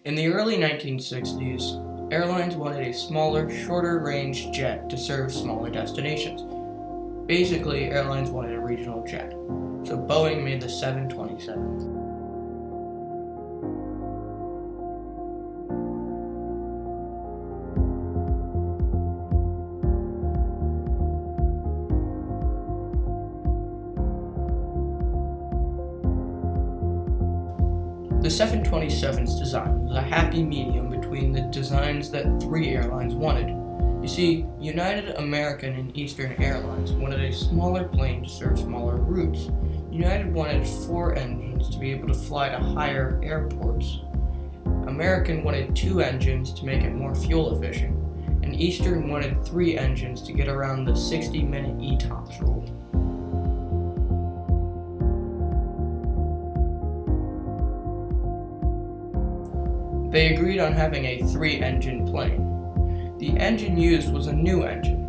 In the early 1960s, airlines wanted a smaller, shorter-range jet to serve smaller destinations. Basically, airlines wanted a regional jet, so Boeing made the 727. The 727's design was a happy medium between the designs that three airlines wanted. You see, United, American, and Eastern Airlines wanted a smaller plane to serve smaller routes. United wanted 4 engines to be able to fly to higher airports. American wanted 2 engines to make it more fuel efficient, and Eastern wanted 3 engines to get around the 60-minute ETOPS rule. They agreed on having a 3-engine plane. The engine used was a new engine.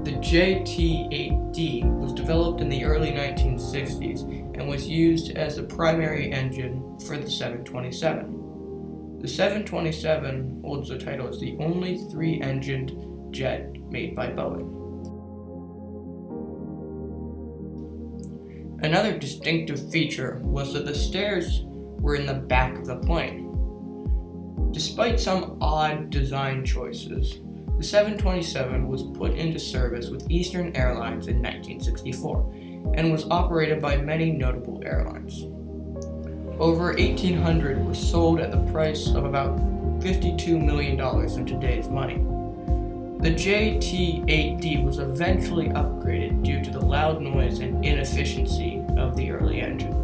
The JT-8D was developed in the early 1960s and was used as the primary engine for the 727. The 727 holds the title as the only 3-engined jet made by Boeing. Another distinctive feature was that the stairs were in the back of the plane. Despite some odd design choices, the 727 was put into service with Eastern Airlines in 1964 and was operated by many notable airlines. Over 1,800 were sold at the price of about $52 million in today's money. The JT-8D was eventually upgraded due to the loud noise and inefficiency of the early engine.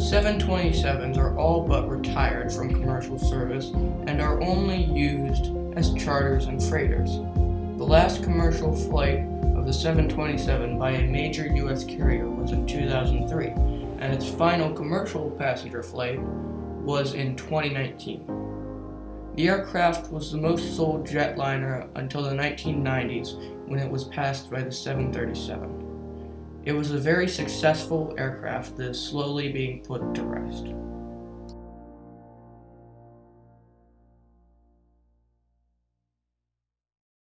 727s are all but retired from commercial service and are only used as charters and freighters. The last commercial flight of the 727 by a major U.S. carrier was in 2003, and its final commercial passenger flight was in 2019. The aircraft was the most sold jetliner until the 1990s when it was passed by the 737. It was a very successful aircraft that is slowly being put to rest.